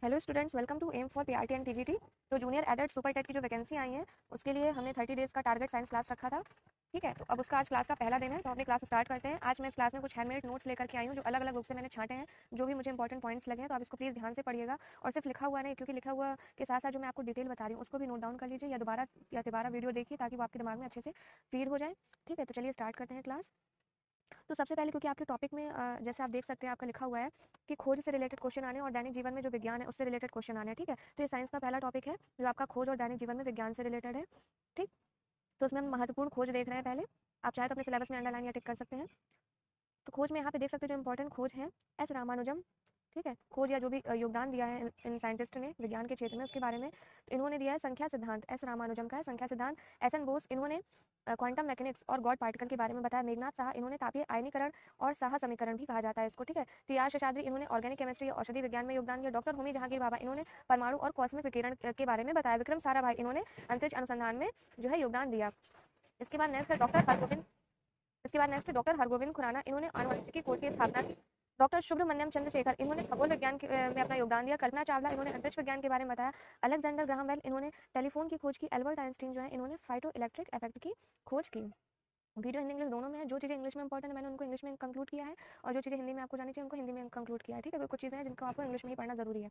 Hello students, welcome to M for PRT and TGT. तो junior aided super TET की जो vacancy आई है उसके लिए हमने 30 डेज का टारगेट साइंस क्लास रखा था। ठीक है, तो अब उसका आज क्लास का पहला दिन है, तो अपनी क्लास स्टार्ट करते हैं। आज मैं इस क्लास में कुछ हैंडमेड नोट्स लेकर के आई हूँ जो अलग अलग बुक से मैंने छांटे हैं, जो भी मुझे इंपॉर्टेंट पॉइंट्स लगे हैं। तो आप इसको प्लीज़ ध्यान से पढ़िएगा और सिर्फ लिखा हुआ नहीं, क्योंकि लिखा हुआ के साथ साथ जो मैं आपको डिटेल बता रही हूँ उसको भी नोट डाउन कर लीजिए या दोबारा वीडियो देखिए ताकि वो आपके दिमाग में अच्छे से फीड हो जाए। ठीक है, तो चलिए स्टार्ट करते हैं क्लास। तो सबसे पहले क्योंकि आपके टॉपिक में जैसे आप देख सकते हैं आपका लिखा हुआ है कि खोज से रिलेटेड क्वेश्चन आने और दैनिक जीवन में जो विज्ञान है उससे रिलेटेड क्वेश्चन आने हैं। ठीक है, तो ये साइंस का पहला टॉपिक है जो आपका खोज और दैनिक जीवन में विज्ञान से रिलेटेड है। ठीक, तो उसमें हम महत्वपूर्ण खोज देख रहे हैं पहले। आप चाहे तो अपने सिलेबस में अंडरलाइन या टिक कर सकते हैं। तो खोज में यहाँ पे देख सकते हैं जो इंपॉर्टेंट खोज है, एस रामानुजम। ठीक है, खोज या जो भी योगदान दिया है इन साइंटिस्ट ने विज्ञान के क्षेत्र में उसके बारे में इन्होंने दिया है संख्या सिद्धांत, एस रामानुजम का है संख्या सिद्धांत। एस एन बोस इन्होंने क्वांटम मैकेनिक्स और गॉड पार्टिकल के बारे में बताया। मेघनाथ साहा इन्होंने तापीय आयनीकरण और साहा समीकरण भी कहा जाता है इसको। ठीक है, टी आर शेषाद्री इन्होंने ऑर्गेनिक केमिस्ट्री और औषधि विज्ञान में योगदान दिया। डॉक्टर होमी जहांगीर बाबा इन्होंने परमाणु और कॉस्मिक विकिरण के बारे में बताया। विक्रम साराभाई इन्होंने अंतरिक्ष अनुसंधान में जो है योगदान दिया। इसके बाद नेक्स्ट है डॉक्टर हरगोविंद खुराना इन्होंने आनुवंशिकी कोड की स्थापना की। डॉक्टर सुब्रमण्यम चंद्रशेखर इन्होंने खगोल विज्ञान में अपना योगदान दिया। कल्पना चावला इन्होंने अंतरिक्ष विज्ञान के बारे में बताया। अलेक्जेंडर ग्राहम बेल इन्होंने टेलीफोन की खोज की। एल्बर्ट आइंस्टीन जो है इन्होंने फाइटो इलेक्ट्रिक इफेक्ट की खोज की। वीडियो हिंदी इंग्लिश दोनों में है। जो चीज़ें इंग्लिश में इंपॉर्टेंट है मैंने उनको इंग्लिश में कंक्लूड किया है और जो चीज़ें हिंदी में आपको जानी चाहिए उनको हिंदी में कंक्लूड किया है। ठीक है, कुछ चीज़ें हैं जिनको आपको इंग्लिश में ही पढ़ना जरूरी है।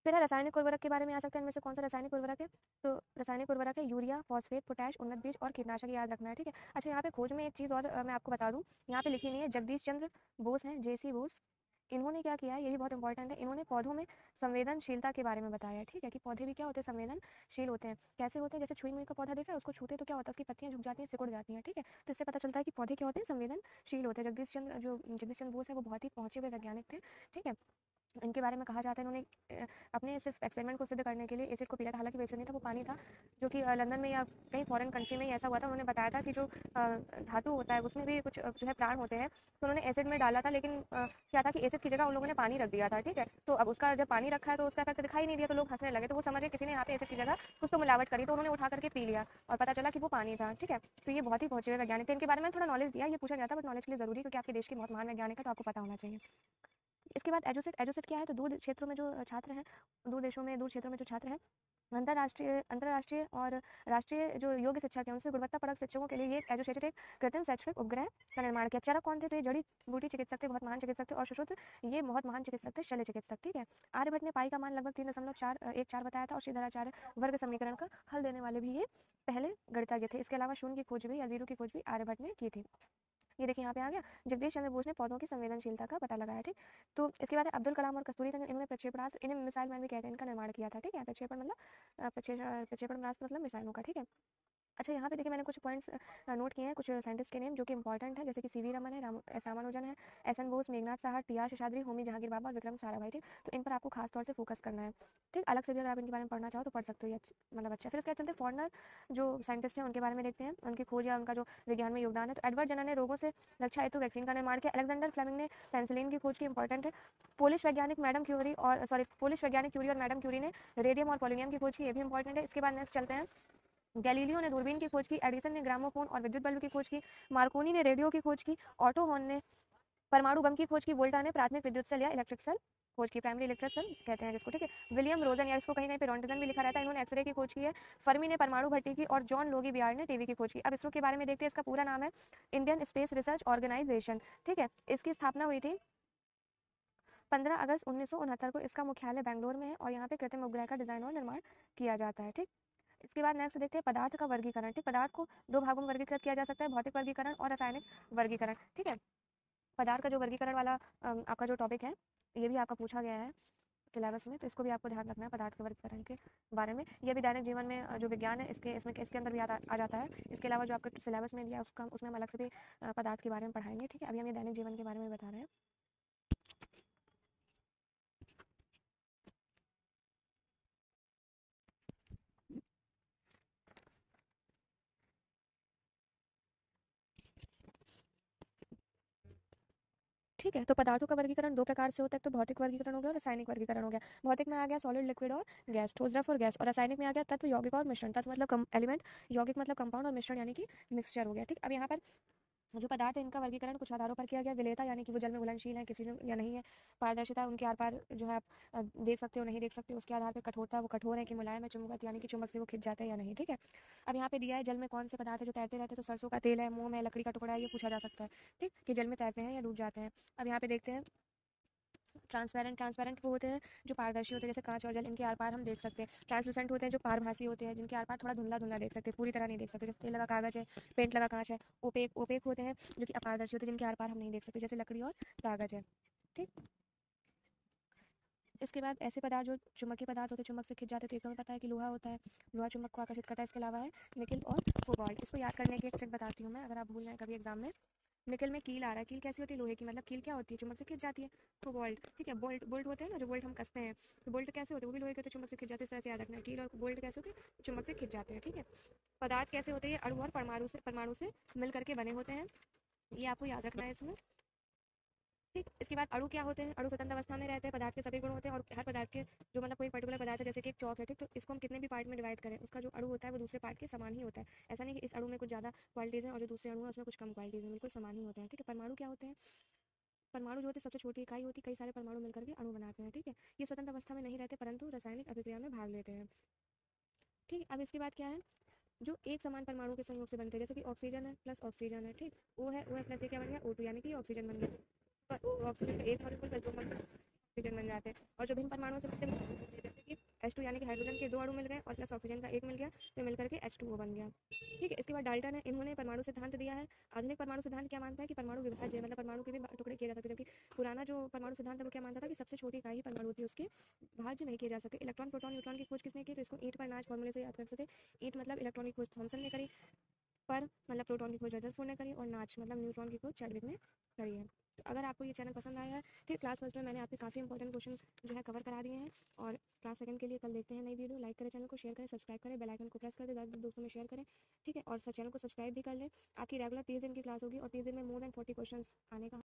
फिर है रासायनिक उर्वरक के बारे में आ सकते हैं। इनमें से कौन सा रासायनिक उर्वरक है? तो रासायनिक उर्वरक है यूरिया, फॉस्फेट, पोटैश, उन्नत बीज और कीटनाशक, याद रखना है। ठीक है, अच्छा यहाँ पे खोज में एक चीज़ और मैं आपको बता दूं, यहाँ पे लिखी नहीं है। जगदीश चंद्र बोस हैं, जेसी बोस। इन्होंने क्या किया है, ये भी बहुत इंपॉर्टेंट है, इन्होंने पौधों में संवेदनशीलता के बारे में बताया है। ठीक है, कि पौधे भी क्या होते हैं, संवेदनशील होते हैं। कैसे होते हैं? जैसे छुई मुई का पौधा देखा है, उसको छूते तो क्या होता है, उसकी पत्तियां झुक जाती हैं, सिकुड़ जाती हैं। ठीक है, तो इससे पता चलता है कि पौधे क्या होते हैं, संवेदनशील होते हैं। जगदीश चंद्र बोस है वो बहुत ही पहुंचे हुए वैज्ञानिक थे। ठीक है, इनके बारे में कहा जाता है इन्होंने अपने सिर्फ एक्सपेरिमेंट को सिद्ध करने के लिए एसिड को पिया था। हालांकि वो एसिड नहीं था, वो पानी था, जो कि लंदन में या कहीं फॉरेन कंट्री में ही ऐसा हुआ था। उन्होंने बताया था कि जो धातु होता है उसमें भी कुछ जो है प्राण होते हैं। तो उन्होंने एसिड में डाला था, लेकिन क्या था कि एसिड की जगह उन लोगों ने पानी रख दिया था। ठीक है, तो अब उसका जब पानी रखा है तो उसका इफेक्ट दिखाई नहीं दिया, तो लोग हंसने लगे। तो वो समझे किसी ने यहाँ पे एसिड की जगह कुछ तो मिलावट करी, तो उन्होंने उठा करके पी लिया और पता चला कि वो पानी था। ठीक है, तो ये बहुत ही पहुंचे हुए वैज्ञानिक थे। इनके बारे में थोड़ा नॉलेज दिया, ये पूछा जाता है बट नॉलेज के लिए जरूरी है क्योंकि आपके देश के बहुत महान वैज्ञानिक है, तो आपको पता होना चाहिए। इसके बाद एजुसेट। एजुसेट क्या है? तो दूर क्षेत्रों में जो छात्र हैं, दूर क्षेत्रों में जो छात्र हैं, अंतरराष्ट्रीय और राष्ट्रीय जो योग्य शिक्षा के उनसे गुणवत्तापरक शिक्षकों के लिए ये एजुकेटेड एक कृत्रिम शैक्षणिक उपग्रह का निर्माण किया। चरक कौन थे? तो ये जड़ी बूटी चिकित्सक थे, बहुत महान चिकित्सक थे। और सुश्रुत ये बहुत महान चिकित्सक थे, शल्य चिकित्सक। ठीक है, आर्यभट्ट ने पाई का मान लगभग 3.414 बताया था और श्रीधराचार्य वर्ग समीकरण का हल देने वाले भी ये पहले गणितज्ञ थे। इसके अलावा शून्य की खोज भी या जीरो की खोज भी आर्यभट्ट ने की थी। ये देखिए यहाँ पे आ गया, जगदीश चंद्र बोस ने पौधों की संवेदनशीलता का पता लगाया। ठीक, तो इसके बाद अब्दुल कलाम और कस्तूरी रंगन इन्होंने प्रक्षेपणास्त्र, इन्हें मिसाइल मैन भी कहते हैं, इनका निर्माण किया था। ठीक है, प्रक्षेपणास्त्र मतलब मिसाइलों का। ठीक है, अच्छा यहाँ पे देखिए मैंने कुछ पॉइंट्स नोट किए हैं, कुछ साइंटिस्ट के नेम जो कि इंपॉर्टेंट है, जैसे कि सीवी रमन है, एस रामानुजन है, S N Bose, Meghnath Saha, T R Seshadri, Homi Jehangir Bhabha और विक्रम साराभाई। ठीक, तो इन पर आपको खास तौर से फोकस करना है। ठीक, अलग से भी अगर आप इनके बारे में पढ़ना चाहो तो पढ़ सकते हो, ये मतलब अच्छा। फिर इसके बाद चलते फॉरनर जो साइंटिस्ट हैं उनके बारे में देखते हैं, उनकी खोज या उनका जो विज्ञान में योगदान है। तो एडवर्ड जनर ने रोगों से रक्षा हेतु वैक्सीन का निर्माण किया। अलेक्जेंडर फ्लेमिंग ने पेंसिलिन की खोज की, इंपॉर्टेंट है। पोलिश वैज्ञानिक क्यूरी और मैडम क्यूरी ने रेडियम और पोलोनियम की खोज की, ये भी इंपॉर्टेंट है। इसके बाद नेक्स्ट चलते हैं, गैलीलियो ने दूरबीन की खोज की। एडिसन ने ग्रामोफोन और विद्युत बल्ब की खोज की। मार्कोनी ने रेडियो की खोज की। ऑटो हॉर्न ने परमाणु बम की खोज की। वोल्टा ने प्राथमिक विद्युत सेल या इलेक्ट्रिक सेल खोज की, प्राइमरी इलेक्ट्रिक सेल कहते हैं जिसको। ठीक है, विलियम रोजन या इसको कहीं कहीं पे रॉन्टजन भी लिखा रहता है, इन्होंने एक्सरे की खोज की है। फर्मी ने परमाणु भट्टी की और जॉन लोगी बियार ने टीवी की खोज की। अब इसरो के बारे में देखते हैं, इसका पूरा नाम है इंडियन स्पेस रिसर्च ऑर्गेनाइजेशन। ठीक है, इसकी स्थापना हुई थी 15 अगस्त 1969 को। इसका मुख्यालय बैंगलोर में है और यहाँ पे कृत्रिम उपग्रह का डिजाइन और निर्माण किया जाता है। ठीक, इसके बाद नेक्स्ट देखते हैं पदार्थ का वर्गीकरण। ठीक, पदार्थ को दो भागों में वर्गीकृत किया जा सकता है, भौतिक वर्गीकरण और रासायनिक वर्गीकरण। ठीक है, पदार्थ का जो वर्गीकरण वाला आपका जो टॉपिक है ये भी आपका पूछा गया है सिलेबस में, तो इसको भी आपको ध्यान रखना है पदार्थ के वर्गीकरण के बारे में। ये भी दैनिक जीवन में जो विज्ञान है इसके अंदर भी आ जाता है। इसके अलावा जो आपका सिलेबस में दिया उसका उसमें हम अलग से भी पदार्थ के बारे में पढ़ाएंगे। ठीक है, अभी हम ये दैनिक जीवन के बारे में बता रहे हैं। ठीक है, तो पदार्थों का वर्गीकरण दो प्रकार से होता है, तो भौतिक वर्गीकरण हो गया और रासायनिक वर्गीकरण हो गया। भौतिक में आ गया सॉलिड, लिक्विड और गैस, ठोस, द्रव और गैस। और रासायनिक में आ गया तत्व, यौगिक और मिश्रण। तत्व मतलब एलिमेंट, यौगिक मतलब कंपाउंड और मिश्रण यानी कि मिक्सचर हो गया। ठीक, अब यहाँ पर जो पदार्थ है इनका वर्गीकरण कुछ आधारों पर किया गया। विलेयता यानी कि वो जल में घुलनशील है किसी या नहीं है। पारदर्शिता उनके आर पार जो है आप देख सकते हो नहीं देख सकते हो। उसके आधार पर कठोरता वो कठोर है कि मुलायम है। चुंबकत्व यानी कि चुंबक से वो खिंच जाते हैं या नहीं। ठीक है, अब यहाँ पे दिया है जल में कौन से पदार्थ है जो तैरते रहते हैं। तो सरसों का तेल है, मोम है, लकड़ी का टुकड़ा है, ये पूछा जा सकता है। ठीक, कि जल में तैरते हैं या डूब जाते हैं। अब यहाँ पे देखते हैं ट्रांसपेरेंट वो होते हैं जो पारदर्शी होते हैं जैसे कांच और जल, इनके आर पार हम देख सकते हैं। ट्रांसलूसेंट होते हैं जो पारभासी होते हैं जिनके आर पार थोड़ा धुंधला धुंधला देख सकते हैं, पूरी तरह नहीं देख सकते। जैसे तेल लगा कागज है, पेंट लगा कांच है। ओपेक होते हैं जो कि अपारदर्शी होते हैं जिनके आर पार हम नहीं देख सकते, जैसे लकड़ी और कागज है। ठीक, इसके बाद ऐसे पदार्थ जो चुंबकीय पदार्थ होते हैं चुंबक से खिंच जाते हैं। तो एक तो हमें पता है कि लोहा होता है, लोहा चुंबक को आकर्षित करता है। इसके अलावा है निकिल और कोबाल्ट। इसको याद करने की एक ट्रिक बताती हूँ मैं, अगर आप भूल जाए कभी एग्जाम में। निकल में कील आ रहा है, कील कैसी होती है लोहे की, मतलब कील क्या होती है चुंबक से खिंच जाती है। तो बोल्ट, ठीक है, बोल्ट बोल्ट होते हैं ना जो बोल्ट हम कसते हैं। तो बोल्ट कैसे होते हैं, वो भी लोहे के होते हैं चुंबक से खिंच जाते हैं। इस तरह से याद रखना है, कील और बोल्ट कैसे होते हैं चुंबक से खिंच जाते हैं। ठीक है, पदार्थ कैसे होते हैं, ये अणु और परमाणु से मिल करके बने होते हैं, ये आपको याद रखना है इसमें। ठीक, इसके बाद अणु क्या होते हैं, अणु स्वतंत्र अवस्था में रहते हैं। पदार्थ के सभी गुण होते हैं और हर पदार्थ के जो मतलब कोई पर्टिकुलर पदार्थ है जैसे कि एक चौक है, ठीक, तो इसको हम कितने भी पार्ट में डिवाइड करें उसका जो अणु होता है वो दूसरे पार्ट के समान ही होता है। ऐसा नहीं कि इस अणु में कुछ ज्यादा क्वालिटीज हैं और जो दूसरे अणु है उसमें कुछ कम क्वालिटीज हैं, बिल्कुल समान ही होते हैं। ठीक है, परमाणु क्या होते हैं, परमाणु जो होते हैं सबसे छोटी इकाई होती है, कई सारे परमाणु मिलकर के अणु बनाते हैं। ठीक है, ये स्वतंत्र अवस्था में नहीं रहते परंतु रासायनिक अभिक्रिया में भाग लेते हैं। ठीक, अब इसके बाद क्या है, जो एक समान परमाणु के संयोग से बनते हैं, जैसे कि ऑक्सीजन है प्लस ऑक्सीजन है। ठीक, ओ है प्लस ये क्या बन गया O2 यानी कि ऑक्सीजन बन गया। ऑक्सीजन का एक मॉलिक्यूल प्लस दो मॉलिक्यूल ऑक्सीजन बन जाते हैं। और जो भिन्न परमाणुओं से बनते हैं जैसे कि H2 यानी कि हाइड्रोजन के दो अणु मिल गए और प्लस ऑक्सीजन का एक मिल गया तो मिलकर के H2O बन गया। ठीक है, इसके बाद डाल्टन है, इन्होंने परमाणु सिद्धांत दिया है। आधुनिक परमाणु सिद्धांत क्या मानता है कि परमाणु विभाज्य है, मतलब परमाणु के भी टुकड़े किए जा सकते हैं। जबकि पुराना जो परमाणु सिद्धांत है वो क्या मानता था कि सबसे छोटी इकाई ही परमाणु होती है, उसके भाज्य नहीं किए जा सकते। इलेक्ट्रॉन प्रोटॉन न्यूट्रॉन की खोज किसने की, तो इसको ईंट पर नाच फॉर्मूले से याद कर सकते हैं। ईंट मतलब इलेक्ट्रॉन की खोज थॉमसन ने करी, पर मतलब प्रोटॉन की खोज रदरफोर्ड ने करी, और नाच मतलब न्यूट्रॉन की खोज चैडविक ने करी है। तो अगर आपको ये चैनल पसंद आया है, ठीक, क्लास फर्स्ट में मैंने आपके काफ़ी इंपॉर्टेंट क्वेश्चन जो है कवर करा दिए हैं, और क्लास सेकंड के लिए कल देखते हैं नई वीडियो। लाइक करें चैनल को, शेयर करें, सब्सक्राइब करें, बेल आइकन को प्रेस कर दें, ज़्यादा दोस्तों में शेयर करें। ठीक है, और चैनल को सब्सक्राइब भी कर लें। आपकी रेगुलर 30 दिन की क्लास होगी और 30 दिन में मोर देन 40 क्वेश्चन आने का